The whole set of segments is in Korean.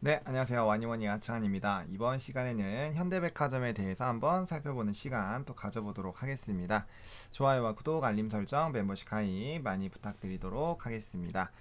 네, 안녕하세요. 와니와니 아창한입니다. 이번 시간에는 현대백화점에 대해서 한번 살펴보는 시간 또 가져보도록 하겠습니다. 좋아요와 구독, 알림 설정, 멤버십 가입 많이 부탁드리도록 하겠습니다.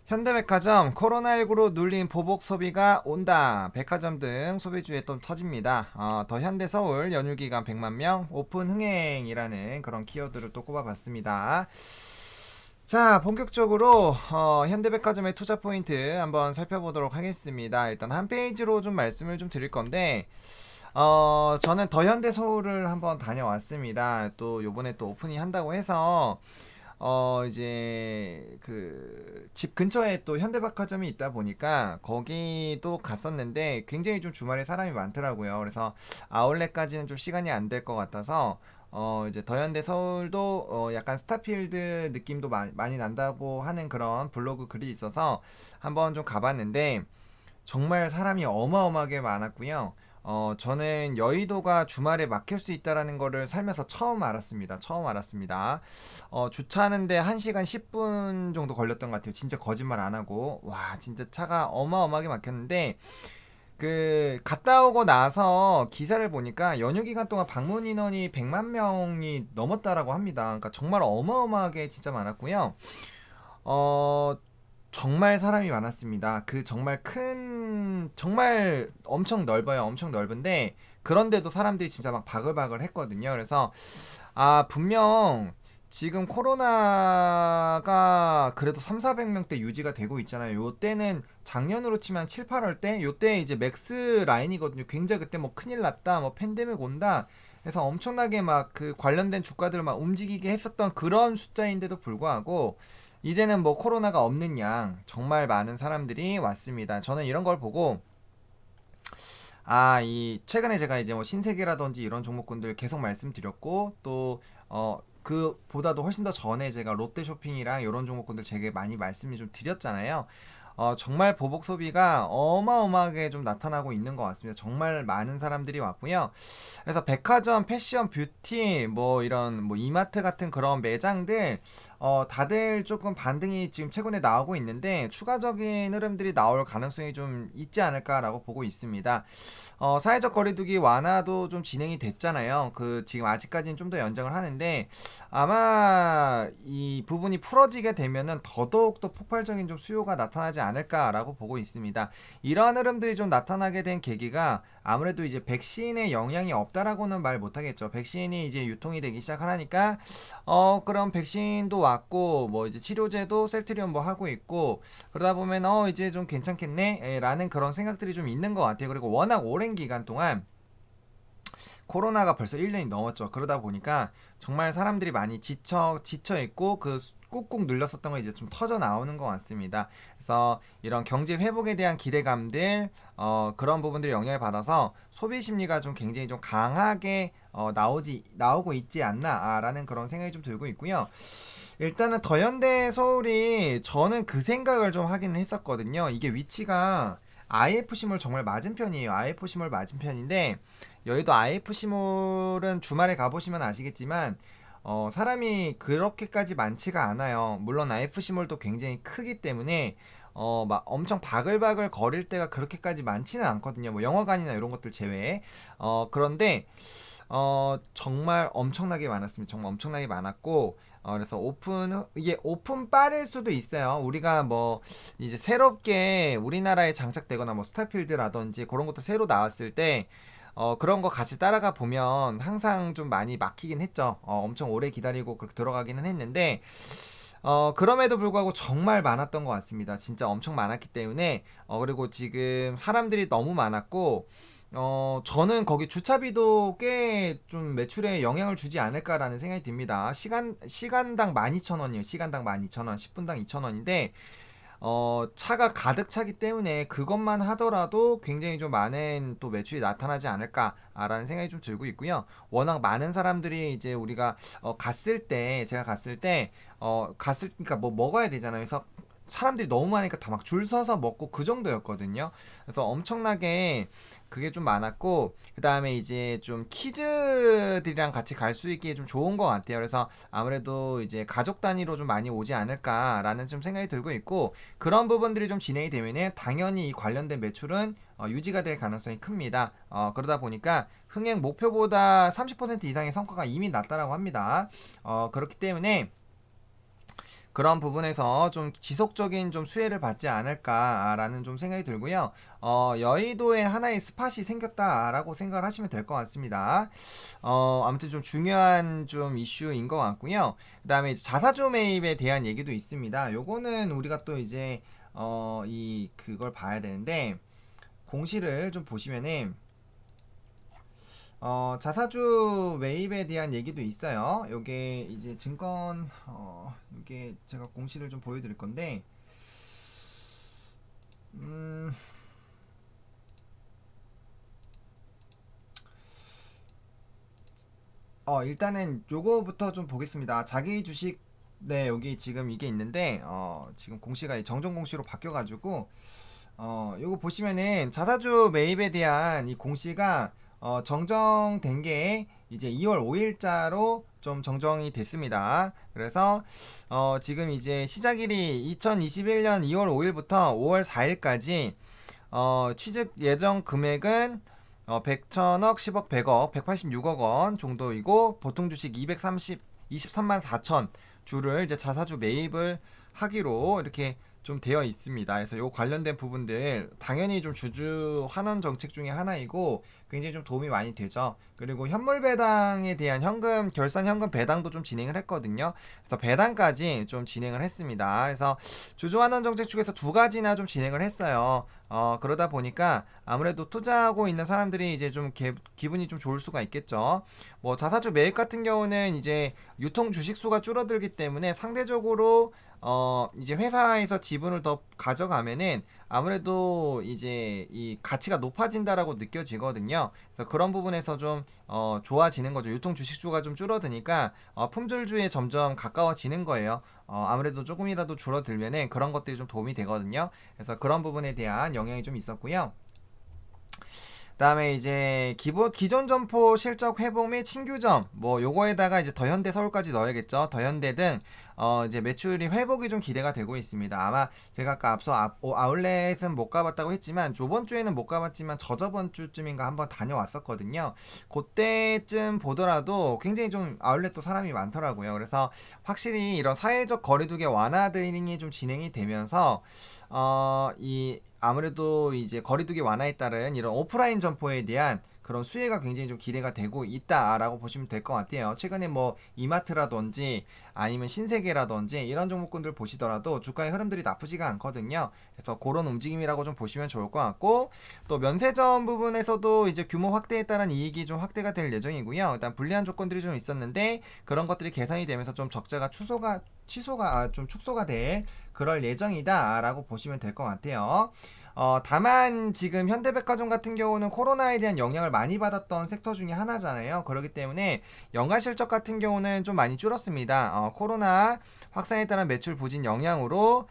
현대백화점 코로나19로 눌린 보복 소비가 온다. 백화점 등 소비주에 또 터집니다. 더 현대서울 연휴기간 100만 명 오픈 흥행이라는 그런 키워드를 또 꼽아봤습니다. 자, 본격적으로 현대백화점의 투자 포인트 한번 살펴보도록 하겠습니다. 일단 한 페이지로 좀 말씀을 좀 드릴 건데 저는 더 현대 서울을 한번 다녀왔습니다. 또 요번에 또 오픈이 한다고 해서 이제 그 집 근처에 또 현대백화점이 있다 보니까 거기도 갔었는데 굉장히 좀 주말에 사람이 많더라고요. 그래서 아울렛까지는 좀 시간이 안 될 것 같아서 이제 더현대 서울도 약간 스타필드 느낌도 많이 난다고 하는 그런 블로그 글이 있어서 한번 좀 가봤는데 정말 사람이 어마어마하게 많았고요. 저는 여의도가 주말에 막힐 수 있다라는 거를 살면서 처음 알았습니다. 처음 알았습니다. 주차하는데 1시간 10분 정도 걸렸던 것 같아요. 진짜 거짓말 안 하고. 와, 진짜 차가 어마어마하게 막혔는데, 갔다 오고 나서 기사를 보니까 연휴 기간 동안 방문 인원이 100만 명이 넘었다라고 합니다. 그러니까 정말 어마어마하게 진짜 많았고요. 어, 정말 사람이 많았습니다. 정말 정말 엄청 넓어요. 엄청 넓은데, 그런데도 사람들이 진짜 막 바글바글 했거든요. 그래서, 분명, 지금 코로나가 그래도 3, 400명대 유지가 되고 있잖아요. 요때는 작년으로 치면 7, 8월 때, 요때 이제 맥스 라인이거든요. 굉장히 그때 뭐 큰일 났다, 뭐 팬데믹 온다. 그래서 엄청나게 막 그 관련된 주가들을 막 움직이게 했었던 그런 숫자인데도 불구하고, 이제는 뭐 코로나가 없는 양 정말 많은 사람들이 왔습니다. 저는 이런 걸 보고 이 최근에 제가 이제 뭐 신세계라든지 이런 종목군들 계속 말씀드렸고 또 그보다도 훨씬 더 전에 제가 롯데 쇼핑이랑 이런 종목군들 되게 많이 말씀을 좀 드렸잖아요. 정말 보복 소비가 어마어마하게 좀 나타나고 있는 것 같습니다. 정말 많은 사람들이 왔고요. 그래서 백화점, 패션, 뷰티, 뭐 이런 뭐 이마트 같은 그런 매장들 다들 조금 반등이 지금 최근에 나오고 있는데 추가적인 흐름들이 나올 가능성이 좀 있지 않을까라고 보고 있습니다. 사회적 거리두기 완화도 좀 진행이 됐잖아요. 지금 아직까지는 좀 더 연장을 하는데 아마 이 부분이 풀어지게 되면은 더더욱 더 폭발적인 좀 수요가 나타나지 않을까라고 보고 있습니다. 이러한 흐름들이 좀 나타나게 된 계기가 아무래도 이제 백신의 영향이 없다라고는 말 못하겠죠. 백신이 이제 유통이 되기 시작하니까 그럼 백신도 왔고 뭐 이제 치료제도 셀트리온 뭐 하고 있고 그러다 보면 이제 좀 괜찮겠네 라는 그런 생각들이 좀 있는 것 같아요. 그리고 워낙 오랜 기간 동안 코로나가 벌써 1년이 넘었죠. 그러다 보니까 정말 사람들이 많이 지쳐 있고 꾹꾹 눌렸었던 거 이제 좀 터져 나오는 것 같습니다. 그래서 이런 경제 회복에 대한 기대감들, 그런 부분들이 영향을 받아서 소비 심리가 좀 굉장히 좀 강하게 나오고 있지 않나라는 그런 생각이 좀 들고 있고요. 일단은 더현대 서울이 저는 그 생각을 좀 하긴 했었거든요. 이게 위치가 IFC몰 정말 맞은편이에요. IFC몰 맞은편인데 여의도 IFC몰은 주말에 가보시면 아시겠지만 사람이 그렇게까지 많지가 않아요. 물론 IFC몰도 굉장히 크기 때문에 막 엄청 바글바글 거릴 때가 그렇게까지 많지는 않거든요. 뭐 영화관이나 이런 것들 제외에. 그런데 정말 엄청나게 많았습니다. 정말 엄청나게 많았고 그래서 이게 오픈 바일 수도 있어요. 우리가 뭐 이제 새롭게 우리나라에 장착되거나 뭐 스타필드라든지 그런 것도 새로 나왔을 때 그런 거 같이 따라가 보면 항상 좀 많이 막히긴 했죠. 엄청 오래 기다리고 그렇게 들어가기는 했는데 그럼에도 불구하고 정말 많았던 것 같습니다. 진짜 엄청 많았기 때문에 그리고 지금 사람들이 너무 많았고 저는 거기 주차비도 꽤 좀 매출에 영향을 주지 않을까라는 생각이 듭니다. 시간당 12,000원이에요. 시간당 12,000원, 10분당 2,000원인데, 차가 가득 차기 때문에 그것만 하더라도 굉장히 좀 많은 또 매출이 나타나지 않을까라는 생각이 좀 들고 있고요. 워낙 많은 사람들이 이제 우리가 제가 갔을 때, 그러니까 뭐 먹어야 되잖아요. 그래서 사람들이 너무 많으니까 다 막 줄 서서 먹고 그 정도였거든요. 그래서 엄청나게 그게 좀 많았고, 그 다음에 이제 좀 키즈들이랑 같이 갈 수 있게 좀 좋은 것 같아요. 그래서 아무래도 이제 가족 단위로 좀 많이 오지 않을까라는 좀 생각이 들고 있고, 그런 부분들이 좀 진행이 되면은 당연히 이 관련된 매출은 유지가 될 가능성이 큽니다. 그러다 보니까 흥행 목표보다 30% 이상의 성과가 이미 났다라고 합니다. 그렇기 때문에 그런 부분에서 좀 지속적인 좀 수혜를 받지 않을까라는 좀 생각이 들고요. 여의도에 하나의 스팟이 생겼다라고 생각을 하시면 될 것 같습니다. 아무튼 좀 중요한 좀 이슈인 것 같고요. 그 다음에 자사주 매입에 대한 얘기도 있습니다. 요거는 우리가 또 이제 그걸 봐야 되는데, 공시를 좀 보시면은 자사주 매입에 대한 얘기도 있어요. 요게 이제 증권, 요게 제가 공시를 좀 보여드릴 건데, 음, 일단은 요거부터 좀 보겠습니다. 자기 주식, 네, 여기 지금 이게 있는데, 지금 공시가 정정 공시로 바뀌어가지고, 요거 보시면은 자사주 매입에 대한 이 공시가 정정된 게 이제 2월 5일자로 좀 정정이 됐습니다. 그래서 지금 이제 시작일이 2021년 2월 5일부터 5월 4일까지 취득 예정 금액은 100, 1000억, 10억, 100억, 186억 원 정도이고, 보통 주식 23만 4천 주를 이제 자사주 매입을 하기로 이렇게 좀 되어 있습니다. 그래서 요 관련된 부분들 당연히 좀 주주 환원 정책 중에 하나이고 굉장히 좀 도움이 많이 되죠. 그리고 현물 배당에 대한 현금 결산 현금 배당도 좀 진행을 했거든요. 그래서 배당까지 좀 진행을 했습니다. 그래서 주주 환원 정책 쪽에서 두 가지나 좀 진행을 했어요. 그러다 보니까 아무래도 투자하고 있는 사람들이 이제 좀 기분이 좀 좋을 수가 있겠죠. 뭐 자사주 매입 같은 경우는 이제 유통 주식 수가 줄어들기 때문에 상대적으로 이제 회사에서 지분을 더 가져가면은 아무래도 이제 이 가치가 높아진다라고 느껴지거든요. 그래서 그런 부분에서 좀 좋아지는 거죠. 유통 주식수가 좀 줄어드니까 품절주에 점점 가까워지는 거예요. 아무래도 조금이라도 줄어들면은 그런 것들이 좀 도움이 되거든요. 그래서 그런 부분에 대한 영향이 좀 있었고요. 그다음에 이제 기존 점포 실적 회복 및 신규점 뭐 요거에다가 이제 더현대 서울까지 넣어야겠죠. 더현대 등 이제 매출이 회복이 좀 기대가 되고 있습니다. 아마 제가 아까 앞서 아울렛은 못 가봤다고 했지만 저번 주에는 못 가봤지만 저저번 주쯤인가 한번 다녀왔었거든요. 그때쯤 보더라도 굉장히 좀 아울렛도 사람이 많더라고요. 그래서 확실히 이런 사회적 거리두기 완화 등이 좀 진행이 되면서 이 아무래도 이제 거리두기 완화에 따른 이런 오프라인 점포에 대한 그런 수혜가 굉장히 좀 기대가 되고 있다라고 보시면 될 것 같아요. 최근에 뭐 이마트라든지 아니면 신세계라든지 이런 종목군들 보시더라도 주가의 흐름들이 나쁘지가 않거든요. 그래서 그런 움직임이라고 좀 보시면 좋을 것 같고, 또 면세점 부분에서도 이제 규모 확대에 따른 이익이 좀 확대가 될 예정이고요. 일단 불리한 조건들이 좀 있었는데 그런 것들이 개선이 되면서 좀 적자가 좀 축소가 될 그럴 예정이다라고 보시면 될 것 같아요. 다만 지금 현대백화점 같은 경우는 코로나에 대한 영향을 많이 받았던 섹터 중에 하나잖아요. 그렇기 때문에 연간 실적 같은 경우는 좀 많이 줄었습니다. 코로나 확산에 따른 매출 부진 영향으로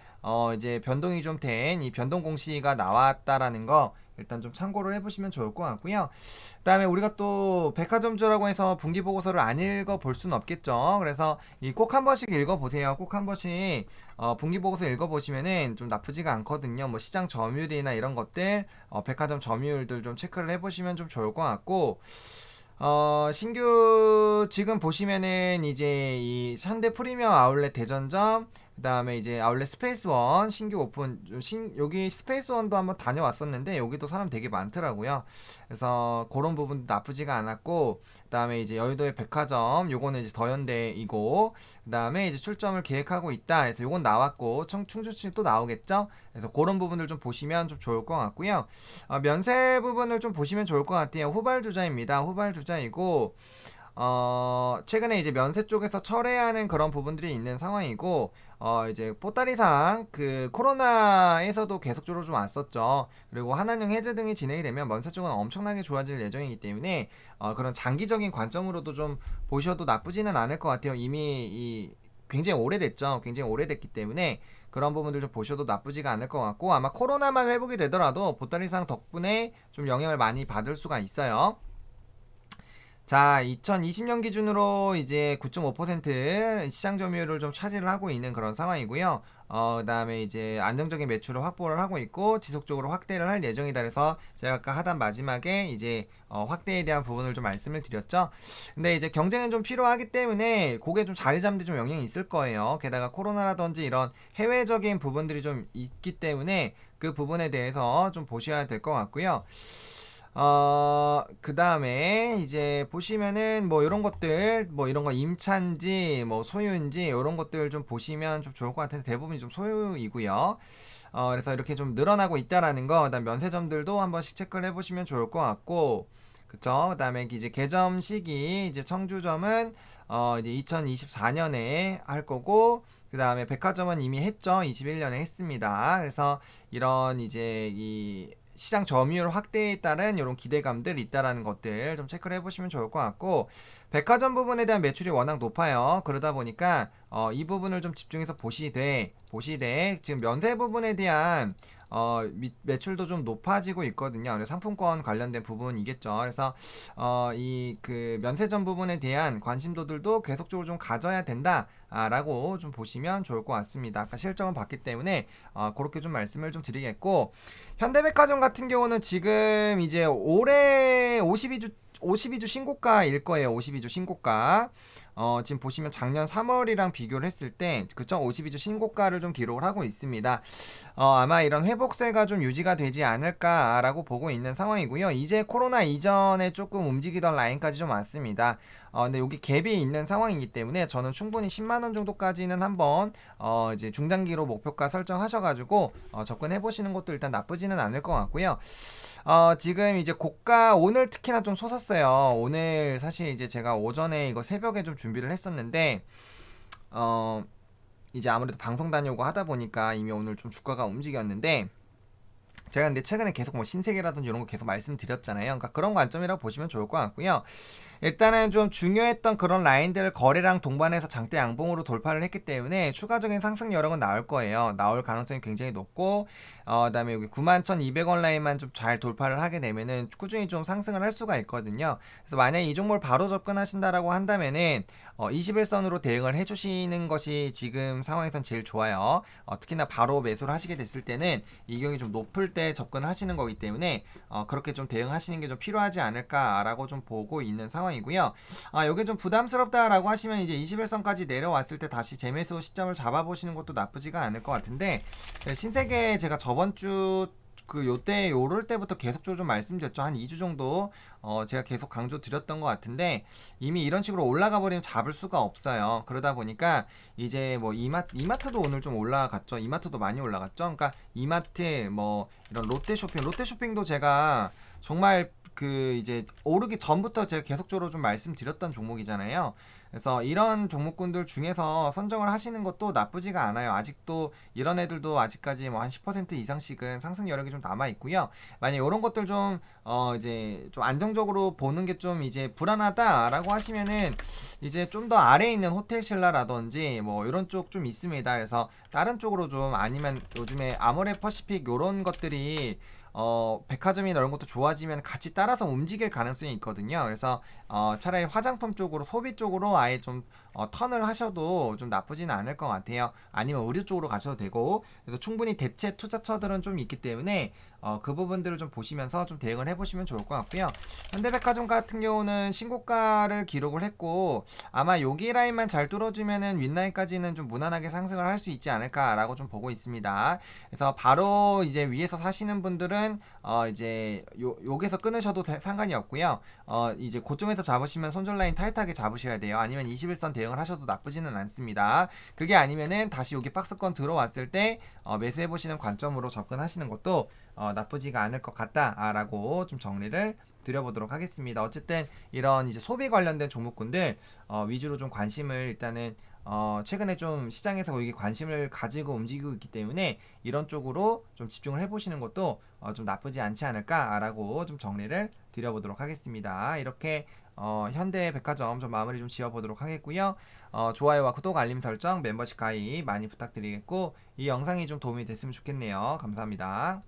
이제 변동이 좀 된 이 변동 공시가 나왔다라는 거 일단 좀 참고를 해보시면 좋을 것 같고요. 그다음에 우리가 또 백화점주라고 해서 분기 보고서를 안 읽어볼 수는 없겠죠. 그래서 이 꼭 한 번씩 읽어보세요. 꼭 한 번씩 분기 보고서 읽어보시면은 좀 나쁘지가 않거든요. 뭐 시장 점유율이나 이런 것들, 백화점 점유율들 좀 체크를 해보시면 좀 좋을 것 같고, 신규 지금 보시면은 이제 이 현대 프리미엄 아울렛 대전점, 그 다음에 이제 아울렛 스페이스원 신규 오픈, 여기 스페이스원도 한번 다녀왔었는데 여기도 사람 되게 많더라고요. 그래서 그런 부분도 나쁘지가 않았고, 그 다음에 이제 여의도의 백화점 요거는 이제 더현대이고, 그 다음에 이제 출점을 계획하고 있다 그래서 요건 나왔고, 충주시 또 나오겠죠. 그래서 그런 부분들 좀 보시면 좀 좋을 것 같고요. 면세 부분을 좀 보시면 좋을 것 같아요. 후발주자입니다. 후발주자이고, 최근에 이제 면세 쪽에서 철회하는 그런 부분들이 있는 상황이고, 이제 보따리상 그 코로나에서도 계속적으로 좀 왔었죠. 그리고 한한령 해제 등이 진행이 되면 면세 쪽은 엄청나게 좋아질 예정이기 때문에 그런 장기적인 관점으로도 좀 보셔도 나쁘지는 않을 것 같아요. 이미 굉장히 오래됐죠. 굉장히 오래됐기 때문에 그런 부분들 좀 보셔도 나쁘지가 않을 것 같고, 아마 코로나만 회복이 되더라도 보따리상 덕분에 좀 영향을 많이 받을 수가 있어요. 자, 2020년 기준으로 이제 9.5% 시장 점유율을 좀 차지를 하고 있는 그런 상황이고요. 그다음에 이제 안정적인 매출을 확보를 하고 있고 지속적으로 확대를 할 예정이다. 그래서 제가 아까 하단 마지막에 이제 확대에 대한 부분을 좀 말씀을 드렸죠. 근데 이제 경쟁은 좀 필요하기 때문에 그게 좀 자리 잡는 데 좀 영향이 있을 거예요. 게다가 코로나라든지 이런 해외적인 부분들이 좀 있기 때문에 그 부분에 대해서 좀 보셔야 될 것 같고요. 그 다음에 이제 보시면은 뭐 이런 것들, 뭐 이런 거 임차인지 뭐 소유인지 이런 것들 좀 보시면 좀 좋을 것 같은데 대부분이 좀 소유이고요. 그래서 이렇게 좀 늘어나고 있다라는 거, 그다음 면세점들도 한 번씩 체크를 해보시면 좋을 것 같고, 그쵸? 그다음에 이제 개점 시기, 이제 청주점은 이제 2024년에 할 거고, 그 다음에 백화점은 이미 했죠. 21년에 했습니다. 그래서 이런 이제 이 시장 점유율 확대에 따른 이런 기대감들 있다라는 것들 좀 체크를 해보시면 좋을 것 같고, 백화점 부분에 대한 매출이 워낙 높아요. 그러다 보니까 이 부분을 좀 집중해서 보시되 지금 면세 부분에 대한 매출도 좀 높아지고 있거든요. 그래서 상품권 관련된 부분이겠죠. 그래서 이 그 면세점 부분에 대한 관심도들도 계속적으로 좀 가져야 된다. 라고 좀 보시면 좋을 것 같습니다. 아까 실적을 봤기 때문에 그렇게 좀 말씀을 좀 드리겠고, 현대백화점 같은 경우는 지금 이제 올해 52주 신고가일 거예요. 52주 신고가. 지금 보시면 작년 3월이랑 비교를 했을 때, 그쵸? 52주 신고가를 좀 기록을 하고 있습니다. 아마 이런 회복세가 좀 유지가 되지 않을까라고 보고 있는 상황이고요. 이제 코로나 이전에 조금 움직이던 라인까지 좀 왔습니다. 근데 여기 갭이 있는 상황이기 때문에 저는 충분히 10만원 정도까지는 한번 이제 중장기로 목표가 설정하셔가지고 접근해 보시는 것도 일단 나쁘지는 않을 것 같고요. 지금 이제 고가 오늘 특히나 좀 솟았어요. 오늘 사실 이제 제가 오전에 이거 새벽에 좀 준비를 했었는데 이제 아무래도 방송 다녀오고 하다 보니까 이미 오늘 좀 주가가 움직였는데, 제가 근데 최근에 계속 뭐 신세계라든지 이런 거 계속 말씀드렸잖아요. 그러니까 그런 관점이라고 보시면 좋을 것 같고요. 일단은 좀 중요했던 그런 라인들을 거래량 동반해서 장대 양봉으로 돌파를 했기 때문에 추가적인 상승 여력은 나올 거예요. 나올 가능성이 굉장히 높고, 그다음에 여기 91,200원 라인만 좀 잘 돌파를 하게 되면은 꾸준히 좀 상승을 할 수가 있거든요. 그래서 만약에 이 종목을 바로 접근하신다라고 한다면은 21선으로 대응을 해주시는 것이 지금 상황에선 제일 좋아요. 특히나 바로 매수를 하시게 됐을 때는 이격이 좀 높을 때 접근하시는 거기 때문에 그렇게 좀 대응하시는 게 좀 필요하지 않을까라고 좀 보고 있는 상황이고요. 이게 좀 부담스럽다라고 하시면 이제 21선까지 내려왔을 때 다시 재매수 시점을 잡아보시는 것도 나쁘지가 않을 것 같은데, 신세계 제가 저번 주 요때 요럴 때부터 계속적으로 좀 말씀드렸죠. 한 2주 정도 제가 계속 강조 드렸던 것 같은데, 이미 이런 식으로 올라가 버리면 잡을 수가 없어요. 그러다 보니까 이제 뭐 이마트도 오늘 좀 올라갔죠. 이마트도 많이 올라갔죠. 그러니까 이마트 뭐 이런 롯데쇼핑도 제가 정말 그 이제 오르기 전부터 제가 계속적으로 좀 말씀드렸던 종목이잖아요. 그래서 이런 종목군들 중에서 선정을 하시는 것도 나쁘지가 않아요. 아직도 이런 애들도 아직까지 뭐 한 10% 이상씩은 상승 여력이 좀 남아 있고요. 만약 이런 것들 좀 이제 좀 안정적으로 보는 게 좀 이제 불안하다라고 하시면은 이제 좀 더 아래에 있는 호텔신라라든지 뭐 이런 쪽 좀 있습니다. 그래서 다른 쪽으로 좀, 아니면 요즘에 아모레퍼시픽 요런 것들이 백화점이나 이런 것도 좋아지면 같이 따라서 움직일 가능성이 있거든요. 그래서 차라리 화장품 쪽으로, 소비 쪽으로 아예 좀 턴을 하셔도 좀 나쁘지는 않을 것 같아요. 아니면 의류 쪽으로 가셔도 되고, 그래서 충분히 대체 투자처들은 좀 있기 때문에 그 부분들을 좀 보시면서 좀 대응을 해보시면 좋을 것 같고요. 현대백화점 같은 경우는 신고가를 기록을 했고, 아마 여기 라인만 잘 뚫어주면은 윗라인까지는 좀 무난하게 상승을 할 수 있지 않을까라고 좀 보고 있습니다. 그래서 바로 이제 위에서 사시는 분들은 이제 여기서 끊으셔도 상관이 없고요. 이제 고점에서 잡으시면 손절 라인 타이트하게 잡으셔야 돼요. 아니면 21선 대응을 하셔도 나쁘지는 않습니다. 그게 아니면은 다시 여기 박스권 들어왔을 때 매수해 보시는 관점으로 접근하시는 것도 나쁘지가 않을 것 같다라고 좀 정리를 드려보도록 하겠습니다. 어쨌든 이런 이제 소비 관련된 종목군들 위주로 좀 관심을 일단은 최근에 좀 시장에서 여기 관심을 가지고 움직이고 있기 때문에 이런 쪽으로 좀 집중을 해보시는 것도 좀 나쁘지 않지 않을까라고 좀 정리를 드려보도록 하겠습니다. 이렇게 현대백화점 좀 마무리 좀 지어보도록 하겠고요. 좋아요와 구독, 알림 설정, 멤버십 가입 많이 부탁드리겠고 이 영상이 좀 도움이 됐으면 좋겠네요. 감사합니다.